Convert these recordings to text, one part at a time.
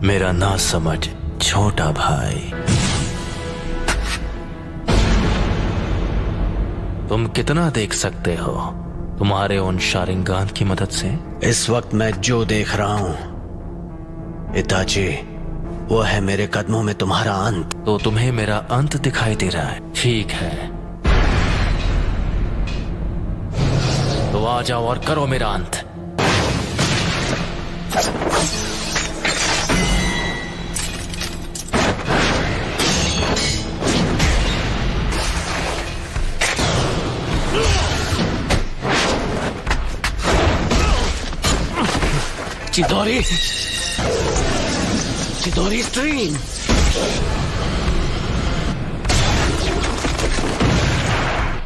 मेरा ना समझ छोटा भाई, तुम कितना देख सकते हो तुम्हारे उन शारिंगान की मदद से? इस वक्त मैं जो देख रहा हूं इताची, वो है मेरे कदमों में तुम्हारा अंत। तो तुम्हें मेरा अंत दिखाई दे रहा है? ठीक है, तो आ जाओ और करो मेरा अंत। चिदोरी, चिदोरी स्ट्रीम।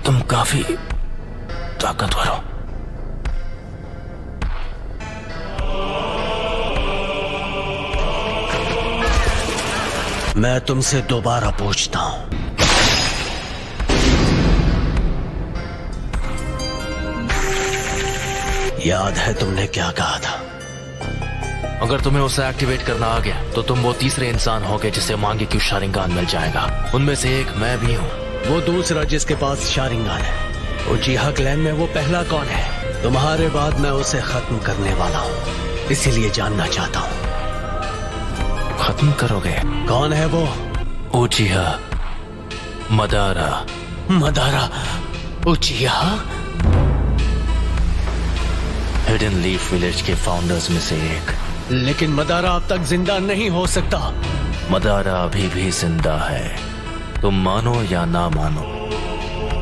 तुम काफी ताकतवर हो। मैं तुमसे दोबारा पूछता हूं, याद है तुमने क्या कहा था? अगर तुम्हें उसे एक्टिवेट करना आ गया तो तुम वो तीसरे इंसान होगे जिसे मांगे क्यों शारिंगान मिल जाएगा। उनमें से एक मैं भी हूँ। वो दूसरा जिसके पास शारिंगान है, उचिहा क्लैन में वो पहला कौन है? तुम्हारे बाद मैं उसे खत्म करने वाला हूँ, इसीलिए जानना चाहता हूँ। खत्म करोगे? कौन है वो? उचिहा Madara. Madara उचिहा? Hidden leaf village के फाउंडर्स में से एक। लेकिन मदारा अब तक जिंदा नहीं हो सकता। मदारा अभी भी जिंदा है, तुम मानो या ना मानो।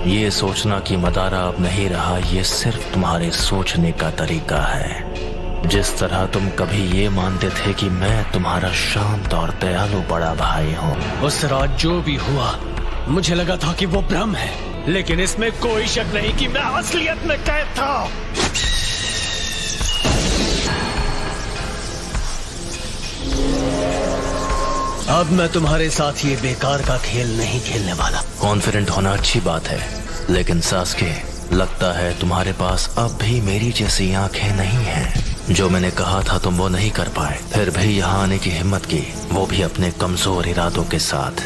ये सोचना कि मदारा अब नहीं रहा, ये सिर्फ तुम्हारे सोचने का तरीका है। जिस तरह तुम कभी ये मानते थे कि मैं तुम्हारा शांत और दयालु बड़ा भाई हूँ। उस रात जो भी हुआ, मुझे लगा था कि वो भ्रम है, लेकिन इसमें कोई शक नहीं कि मैं असलियत में कैद था। अब मैं तुम्हारे साथ ये बेकार का खेल नहीं खेलने वाला। कॉन्फिडेंट होना अच्छी बात है, लेकिन सास्के, लगता है तुम्हारे पास अब भी मेरी जैसी आंखें नहीं हैं। जो मैंने कहा था तुम वो नहीं कर पाए, फिर भी यहाँ आने की हिम्मत की, वो भी अपने कमजोर इरादों के साथ।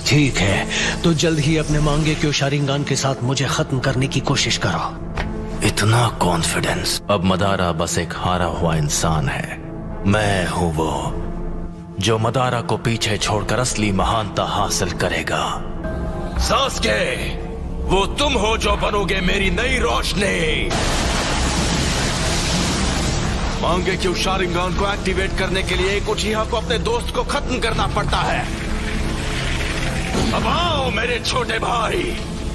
ठीक है, तो जल्द ही अपने मांगे क्यों शारिंगान के साथ मुझे खत्म करने की कोशिश करो। इतना कॉन्फिडेंस? अब मदारा बस एक हारा हुआ इंसान है। मैं हूँ वो जो मदारा को पीछे छोड़कर असली महानता हासिल करेगा। सास्के, वो तुम हो जो बनोगे मेरी नई रोशनी। मांगे क्यों शारिंगान को एक्टिवेट करने के लिए एक उचिहा को अपने दोस्त को खत्म करना पड़ता है। अब आओ मेरे छोटे भाई,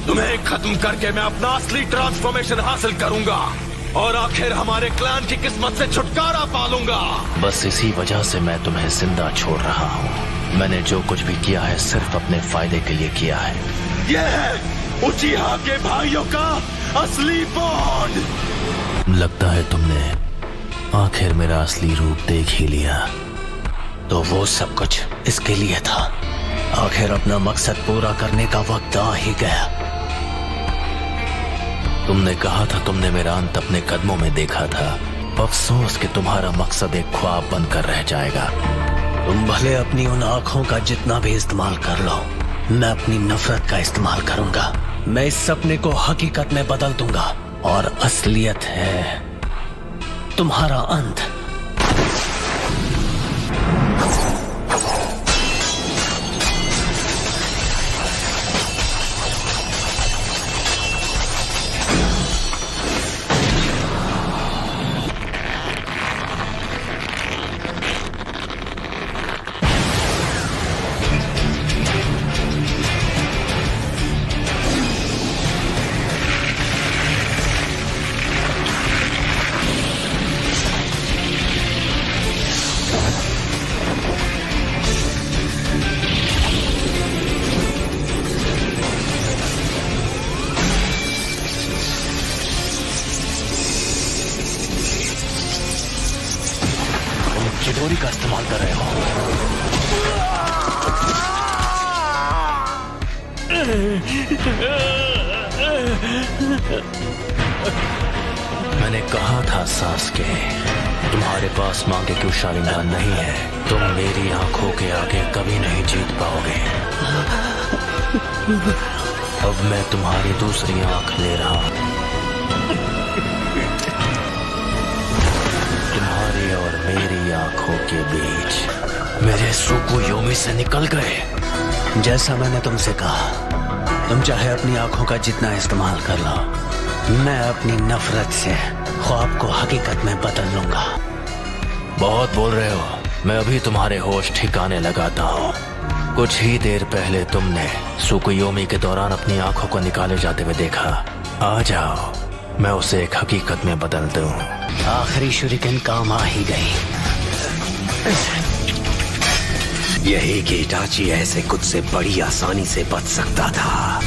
तुम्हें खत्म करके मैं अपना असली ट्रांसफॉर्मेशन हासिल करूंगा और आखिर हमारे क्लैन की किस्मत से छुटकारा पालूंगा। बस इसी वजह से मैं तुम्हें जिंदा छोड़ रहा हूँ। मैंने जो कुछ भी किया है सिर्फ अपने फायदे के लिए किया है। यह है उचिहा के भाइयों का असली बॉन्ड। लगता है तुमने आखिर मेरा असली रूप देख ही लिया। तो वो सब कुछ इसके लिए था। आखिर अपना मकसद पूरा करने का वक्त आ ही गया। तुमने कहा था तुमने मेरा अंत अपने कदमों में देखा था। अफसोस कि तुम्हारा मकसद एक ख्वाब बनकर रह जाएगा। तुम भले अपनी उन आंखों का जितना भी इस्तेमाल कर लो, मैं अपनी नफरत का इस्तेमाल करूंगा। मैं इस सपने को हकीकत में बदल दूंगा और असलियत है तुम्हारा अंत। चिदोरी का इस्तेमाल कर रहे हो। मैंने कहा था सास्के, तुम्हारे पास मांगे क्यों शारिंगान नहीं है, तुम मेरी आंखों के आगे कभी नहीं जीत पाओगे। अब मैं तुम्हारी दूसरी आंख ले रहा हूं। तुम्हारी और मेरी आंखों के बीच मेरे सुकुयोमी से निकल गए। जैसा मैंने तुमसे कहा, तुम चाहे अपनी आंखों का जितना इस्तेमाल कर लो, मैं अपनी नफरत से ख्वाब को हकीकत में बदल लूंगा। बहुत बोल रहे हो, मैं अभी तुम्हारे होश ठिकाने लगाता हूँ। कुछ ही देर पहले तुमने सुकुयोमी के दौरान अपनी आंखों को निकाले जाते हुए देखा। आ जाओ, मैं उसे एक हकीकत में बदल दूं। आखिरी शुरिकेन काम आ ही गई। यही कि इटाची ऐसे कुछ से बड़ी आसानी से बच सकता था।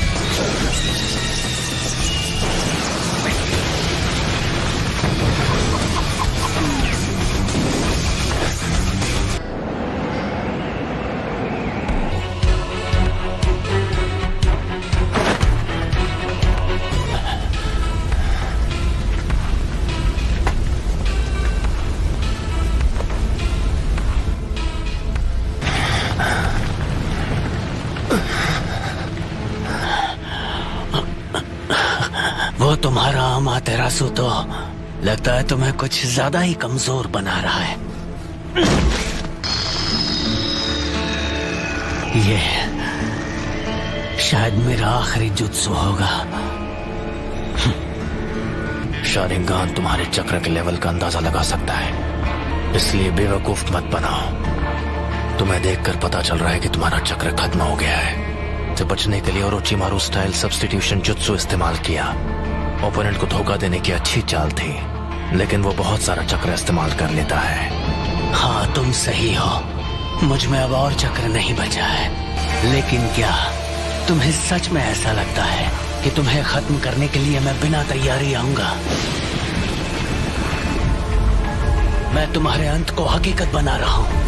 वो तुम्हारा अमातेरासु तो लगता है तुम्हें कुछ ज्यादा ही कमजोर बना रहा है। ये शायद मेरा आखिरी जुत्सु होगा। शारिंगान तुम्हारे चक्र के लेवल का अंदाजा लगा सकता है, इसलिए बेवकूफ मत बनाओ। तुम्हें देखकर पता चल रहा है कि तुम्हारा चक्र खत्म हो गया है। से बचने के लिए ओरोचिमारू स्टाइल सब्स्टिट्यूशन जुत्सु इस्तेमाल किया। ओपोनेंट को धोखा देने की अच्छी चाल थी, लेकिन वो बहुत सारा चक्र इस्तेमाल कर लेता है। हाँ, तुम सही हो, मुझ में अब और चक्र नहीं बचा है। लेकिन क्या तुम्हें सच में ऐसा लगता है कि तुम्हें खत्म करने के लिए मैं बिना तैयारी आऊंगा? मैं तुम्हारे अंत को हकीकत बना रहा हूं।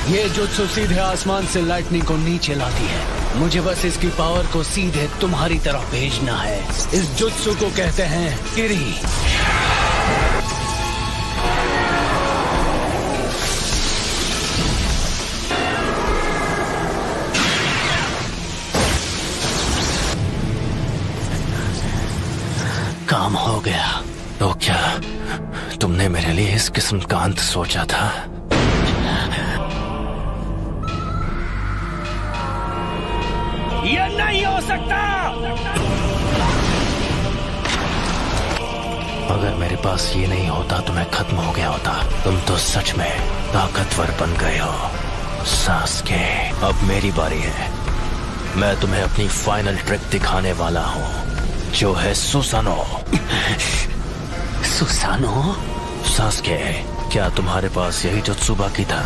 ये जुत्सु सीधे आसमान से लाइटनिंग को नीचे लाती है। मुझे बस इसकी पावर को सीधे तुम्हारी तरफ भेजना है। इस जुत्सु को कहते हैं किरी। काम हो गया। तो क्या तुमने मेरे लिए इस किस्म का अंत सोचा था? ये नहीं हो सकता। अगर मेरे पास ये नहीं होता तो मैं खत्म हो गया होता। तुम तो सच में ताकतवर बन गए हो सास्के। अब मेरी बारी है। मैं तुम्हें अपनी फाइनल ट्रिक दिखाने वाला हूँ, जो है सुसानो। सुसानो? सास्के, क्या तुम्हारे पास यही जुत्सु बाकी था?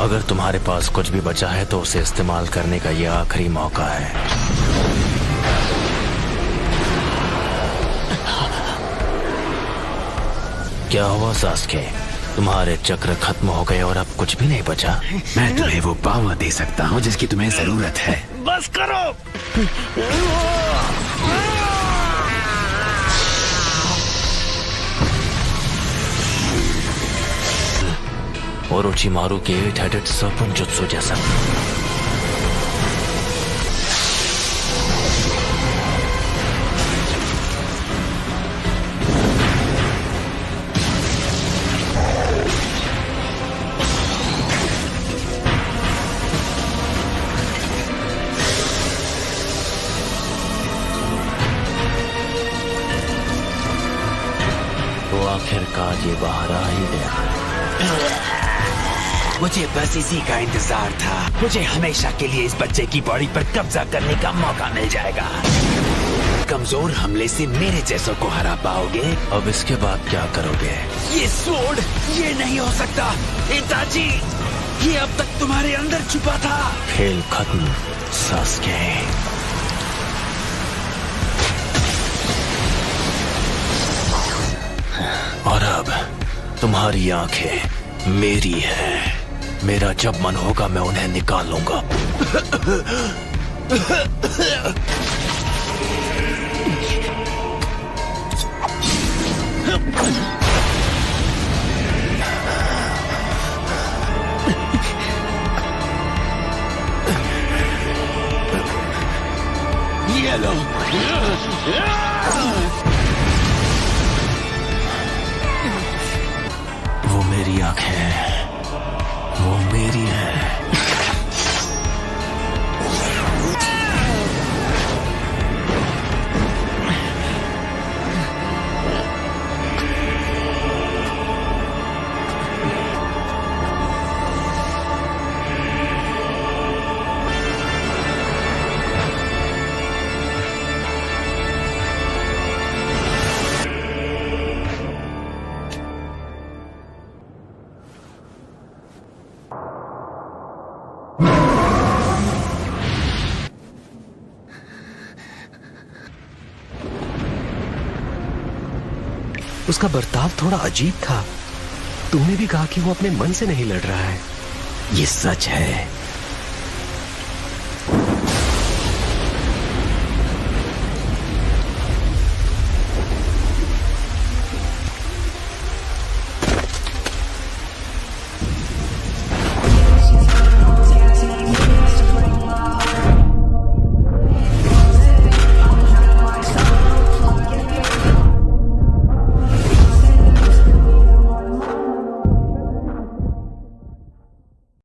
अगर तुम्हारे पास कुछ भी बचा है तो उसे इस्तेमाल करने का यह आखिरी मौका है। क्या हुआ सास्के? तुम्हारे चक्र खत्म हो गए और अब कुछ भी नहीं बचा? मैं तुम्हें वो पावर दे सकता हूँ जिसकी तुम्हें जरूरत है। बस करो। ओरोचिमारू के 8-headed serpent जुत्सु जैसा। तो आखिरकार ये बाहर आ ही गया। मुझे बस इसी का इंतजार था। मुझे हमेशा के लिए इस बच्चे की बॉडी पर कब्जा करने का मौका मिल जाएगा। कमजोर हमले से मेरे जैसों को हरा पाओगे। अब इसके बाद क्या करोगे? ये स्वॉर्ड, ये नहीं हो सकता। इताची, ये अब तक तुम्हारे अंदर छुपा था। खेल खत्म सास्के। तुम्हारी आंखें मेरी है। मेरा जब मन होगा मैं उन्हें निकाल लूंगा। ये लो। वो मेरी आंखें हैं, वो मेरी है। उसका बर्ताव थोड़ा अजीब था। तूने भी कहा कि वो अपने मन से नहीं लड़ रहा है। ये सच है।